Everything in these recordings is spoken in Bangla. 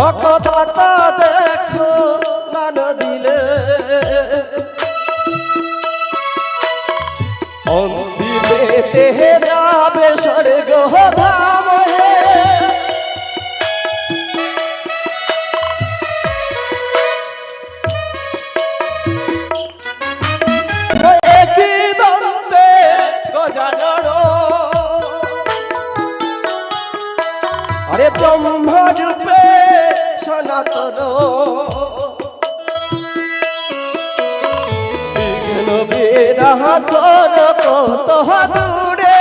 অকথাটা দেখো গান দিলে অন্তিমে দেহে যাবে স্বর্গ ধাম একই দন্তে গজানন আরে ব্রহ্মরূপে সনাতন বিঘ্ন বিনাশন কত দূরে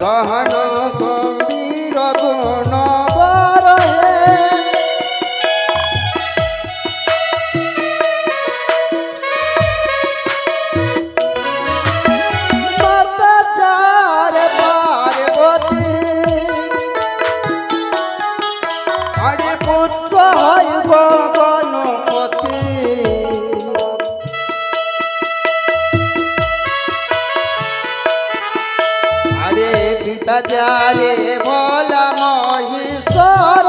গহন গম্ভীর গুণ বরহে মাতা চার পার্বতী আরে পুত্র হইব গণপতি পিতা যারে ভোলা মহেশ্বর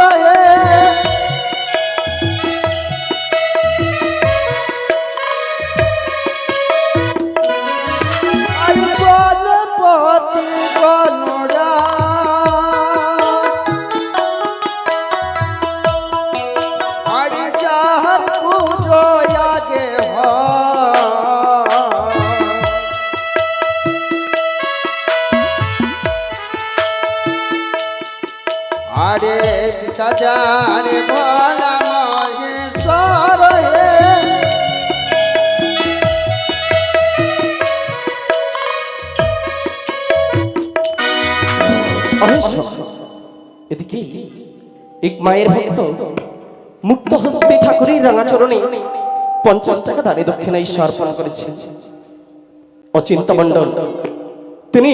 আরে গণপতি গণরা আরে যাহার পুজো আগে আরে পিতা জানে ভোলা মহেশ্বর এদিকে এক মায়ের ভক্ত মুক্ত হস্তে ঠাকুরের রাঙাচরণে 50 টাকা দানে দক্ষিণা ঈশ্বর অর্পণ করেছেন। অচিন্তা মণ্ডল তিনি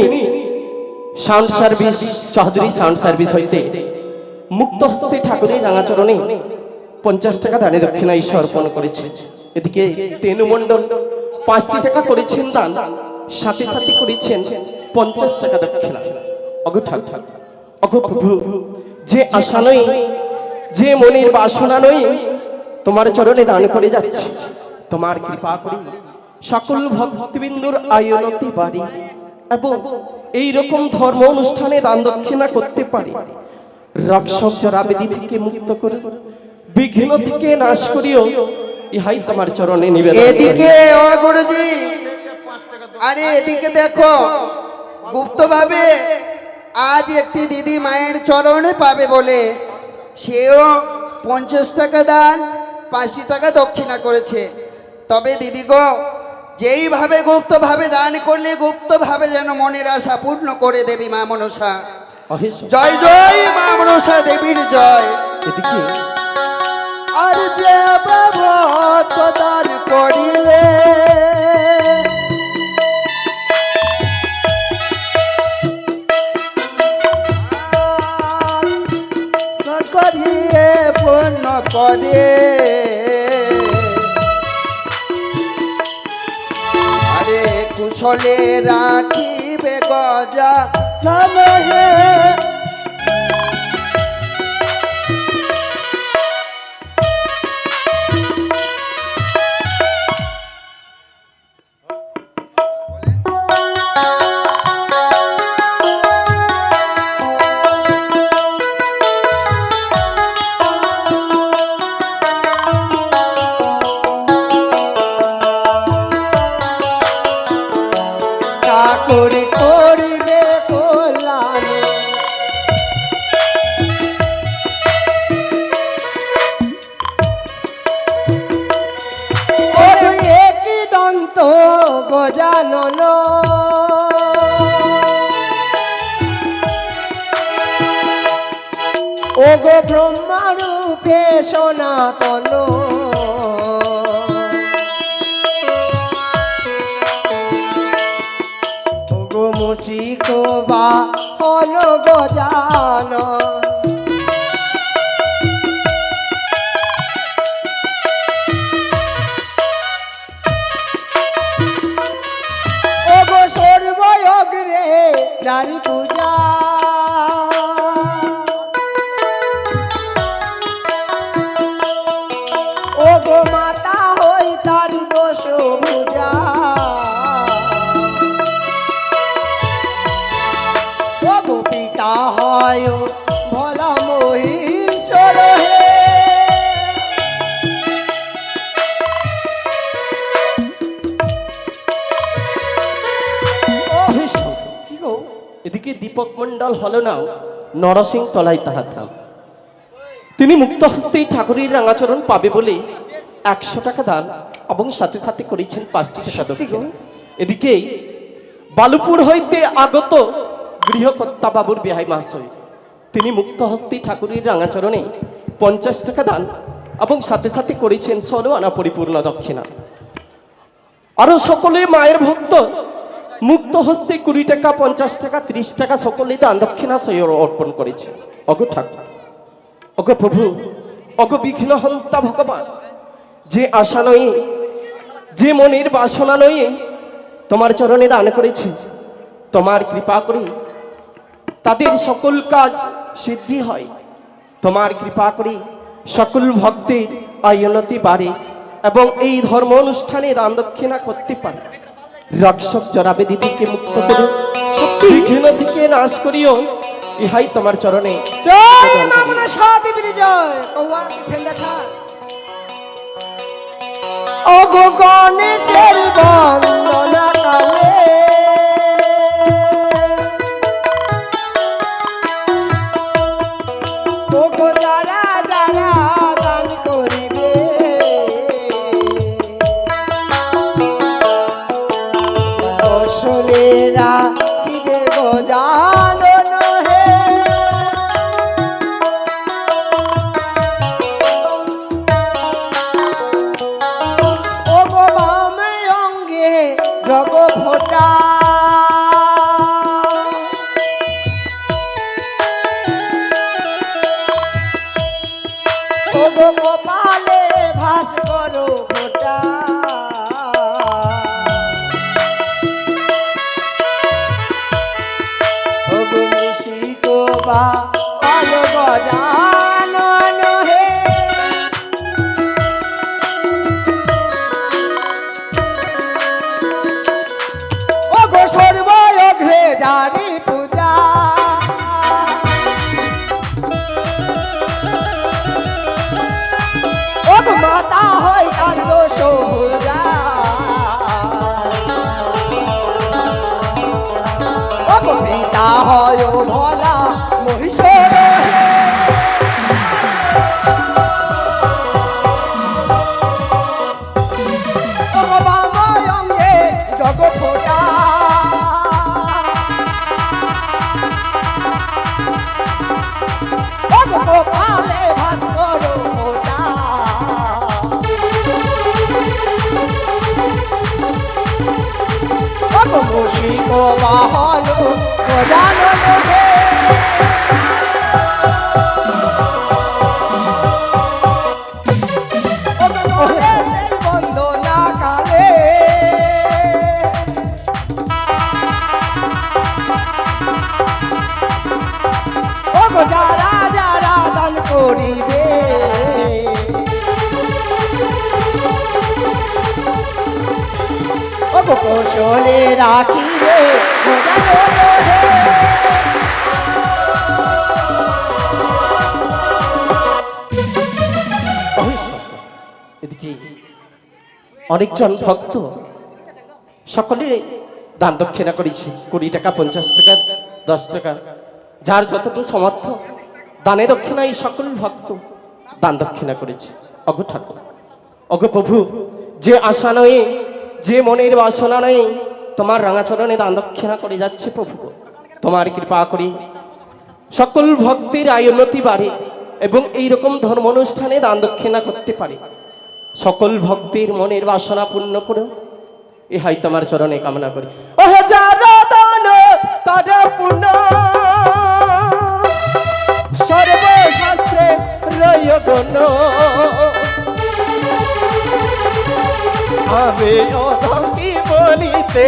sound service Chowdhury sound service হইতে মুক্ত হস্তে ঠাকুরের রাঙাচরণে 50 টাকা দানে দক্ষিণা ঈশ্বর অর্পণ করেছেন। এদিকে তেনু মণ্ডল 5টি টাকা করেছেন দান, সাথে সাথে করেছেন 50 টাকা দক্ষিণা। অগো ঠাকুর, অগো প্রভু, যে আশা নই, যে মনের বাসনা নই, তোমার চরণে দান করে যাচ্ছে। তোমার কৃপা করি সকল ভক্তবিন্দুর আয়নতি পারি এবং এই রকম ধর্ম অনুষ্ঠানে দান দক্ষিণা করতে পারি। রক্ষক জরাবেদি থেকে মুক্ত করে বিঘ্ন থেকে নাশ করিও, ইহাই তোমার চরণে নিবেদন। এদিকে ও গুরুজি, আরে এদিকে দেখো, গুপ্তভাবে আজ একটি দিদি মায়ের চরণে পাবে বলে সেও 50 টাকা দান, 5টি টাকা দক্ষিণা করেছে। তবে দিদি গো, যেইভাবে গুপ্তভাবে দান করলে গুপ্তভাবে যেন মনের আশা পূর্ণ করে দেবী মা মনসা। জয় জয় মা মনসা দেবীর জয়। এদিকে আর যে ভক্ত দান করিলে করিয়ে পূর্ণ করে, আরে কুশলে রাখিবে গজা নমহে। গজানন ওগো ব্রহ্মারূপে সনাতন ওগো মুসিক বা হল গজানন ওগো সর্বয়গ্রে নারী পূজা ওগো মাতা হই তার দোষ পূজা ওগো পিতা হয় ভোলা মহিষর হে কি গো এদিকে দীপক মণ্ডল হলো না নরসিং তলায় তাহা থাম। তিনি মুক্ত হস্তেই ঠাকুরের রাঙাচরণ পাবে বলে 100 টাকা দান এবং সাথে সাথে করেছেন 5টি টাকা দক্ষিণা। এদিকে বালুপুর হইতে আগত গৃহকর্তা বাবুর বিহাই মহাশয় তিনি মুক্ত হস্তেই ঠাকুরের রাঙাচরণে 50 টাকা দান এবং সাথে সাথে করেছেন 16 আনা পরিপূর্ণ দক্ষিণা। আরো সকলে মায়ের ভক্ত মুক্ত হস্তে 20 টাকা 50 টাকা 30 টাকা সকলে দান দক্ষিণা সহ অর্পণ করেছে। অগো ঠাকুর অগো প্রভু অগো বিঘ্নহন্তা ভগবান, যে আশা নয় যে মনের বাসনা নয় তোমার চরণে দান করেছে, তোমার কৃপা করে তাদের সকল কাজ সিদ্ধি হয়, তোমার কৃপা করে সকল ভক্তের আয়নতি বাড়ে এবং এই ধর্ম অনুষ্ঠানে দান দক্ষিণা করতে পারে। রক্ষক জরাবেদি থেকে মুক্ত করে বিঘ্ন থেকে নাশ করিও, ইহাই তোমার চরণে। জয় মা মনসা দেবীর জয়। কৌয়া ফেন্ডা ছাড় ওগো গণেশের বন্দনা কালে ওগো যারা যারা দান করিবে অসলেরা কিবে গজানন হে ওগো বামে অঙ্গে জগ ফোটা ওগো কপালে ভাস করো ফোটা ওগো মুশিক বা আলো গজানন হে ওগো সর্বয়গ্রে জারি পূজা ওগো মাতা হয় তার দোষ পূজা ওগো পিতা হয় ভোলা মহিষর হে ওগো বাম অঙ্গে জগ ফোটা ওগো কপালে ভাস করো ফোটা ওগো মুশিক বাহন গজানন হে ওগো গণেশের বন্দনা কালে ওগো যারা যারা দান করিবে ওগো কৌশলে রাখিবে গজানন হে এদিকে অনেকজন ভক্ত সকলে দান দক্ষিণা করেছে 20 টাকা 50 টাকা 10 টাকা যার যতটুকু সমর্থ দানে দক্ষিণায় সকল ভক্ত দান দক্ষিণা করেছে। অগো ঠাকুর অগো প্রভু, যে আশা নয় যে মনের বাসনা নয় তোমার রাঙাচরণে দান দক্ষিণা করে যাচ্ছে প্রভু। তোমার কৃপা করি সকল ভক্তির আয়োন্নতি বাড়ে এবং এইরকম ধর্ম অনুষ্ঠানে দান দক্ষিণা করতে পারে। সকল ভক্তির মনের বাসনা পূর্ণ করো, ইহাই তোমার চরণে কামনা করি। ওহ যারা দান তারা পূর্ণ, সর্বশাস্ত্রে রয় গণ, আমি অধকি বলিতে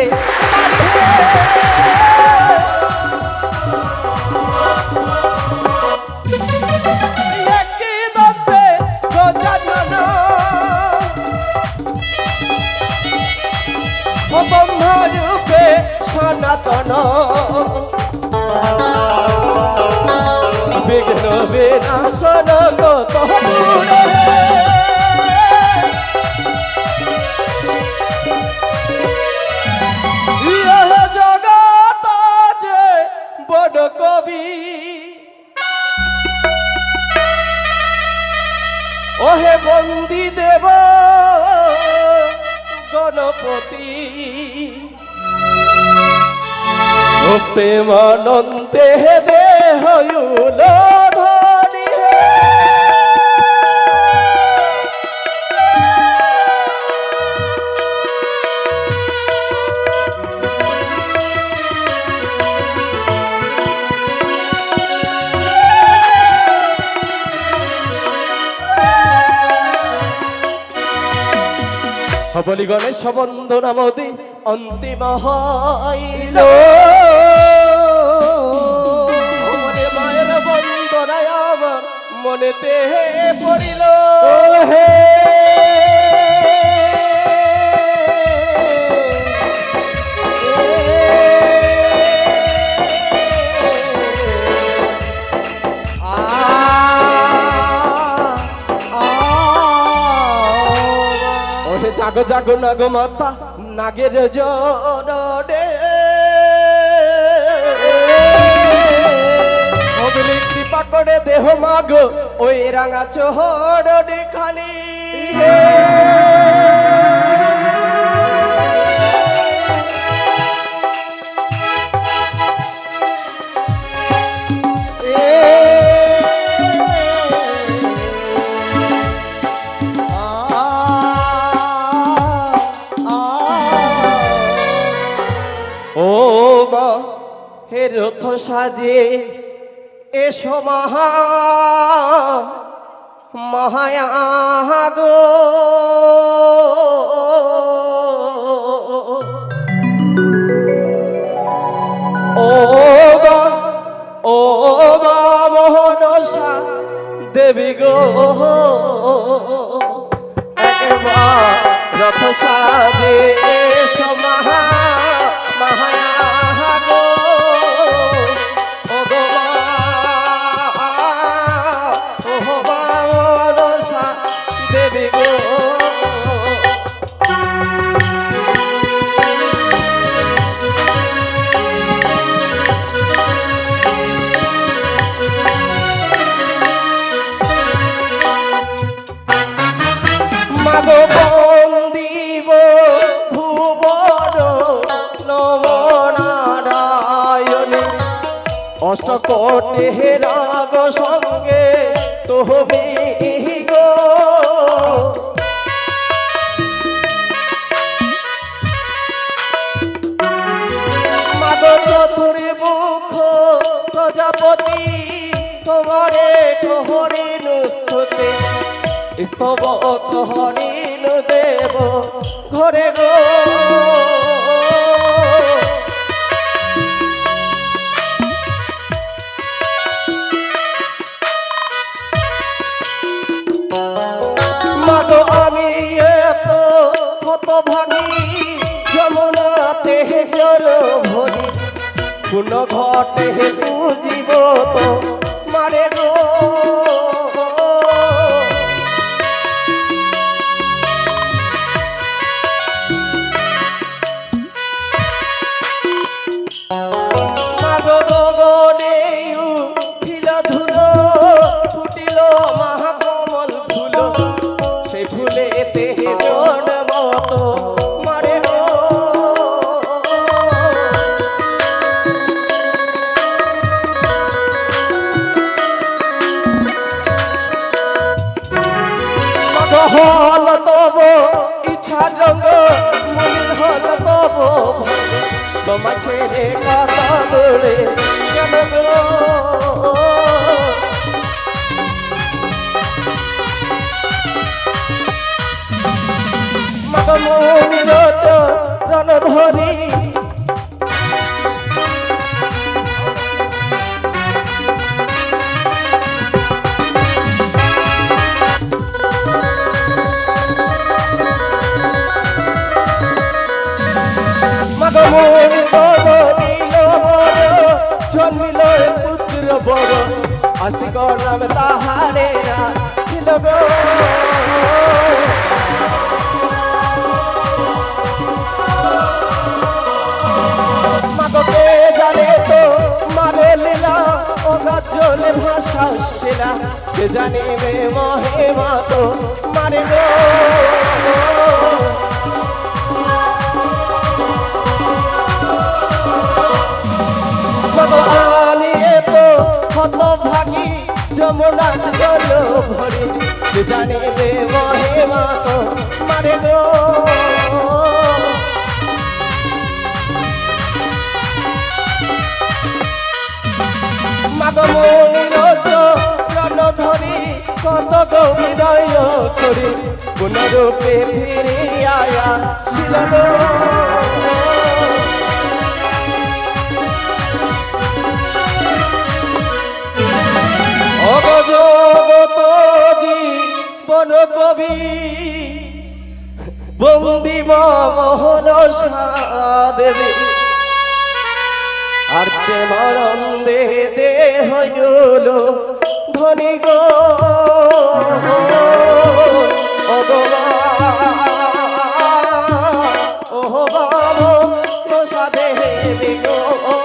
ব্রহ্মরূপে সনাতন, বিঘ্ন বিনাশন গত জগত যে বড় কবি, ওহে বন্দি দেব গণপতি, প্রেমানন্দে দেহ ধরি বলি গণেশ বন্দনা মোদি অন্তিম হইল, মায়ের বন্দনায় আমার মনেতে পড়িল, হে জাগো জাগো নাগো মাতা নাগের জনডে, অবলি কৃপা করে দেহ মাগো ওই রাঙা চহড়ে খালি, হে রথ সাজে এসো মহা মহায়া গো, ও মোহনসা দেবী গো, একবার রথ সাজে এসো মহা মহায়া গো, দেবী গো, মাগো বন্দিব ভুবন নম নারায়ণ, অষ্টকোটি রাগ সঙ্গে তোহবি গো, মাগো চতুরি মুখ প্রজাপতি তোমারে হরিণ স্তুতি, স্তবক হরিণ দেব ঘরে গো, মাগো আমি এত হতভাগী যমুনাতে জল ভরি, কোন ঘটে বুঝিব তো মারে গো, মাগো গগনে উঠিল ধুলো, ফুটিল মহাকমল ফুল, সেই ফুলেতে জন্ম তো মারে গো, ইচ্ছা রঙ্গ মনির হল তব তোমার ছেড়ে কথা বলে কেন গো মনির চরণ ধরি মগমনি বড় দিল বড় জন্মিল পুত্র বড় আসি নাম তাহারে না ছিল গো মাগকে জানে তো মারে লীলা ও গাজলের ভাষা শিলা কে জানিবে মহে মা তো মারে গো আনিয়ে তো হত ভাগি যমুনা জল ভরে জানিবে মহিমা তো মারে গো মাগমনির চরণ ধরি কত গৌরয় করি পুনরূপে ফিরে আয়া ছিল গো অগজগত জীবন কবি বন্দি মোহন দেবে আর মরণ দে হইল ধনী গো ওহ বাম প্রসাদে গো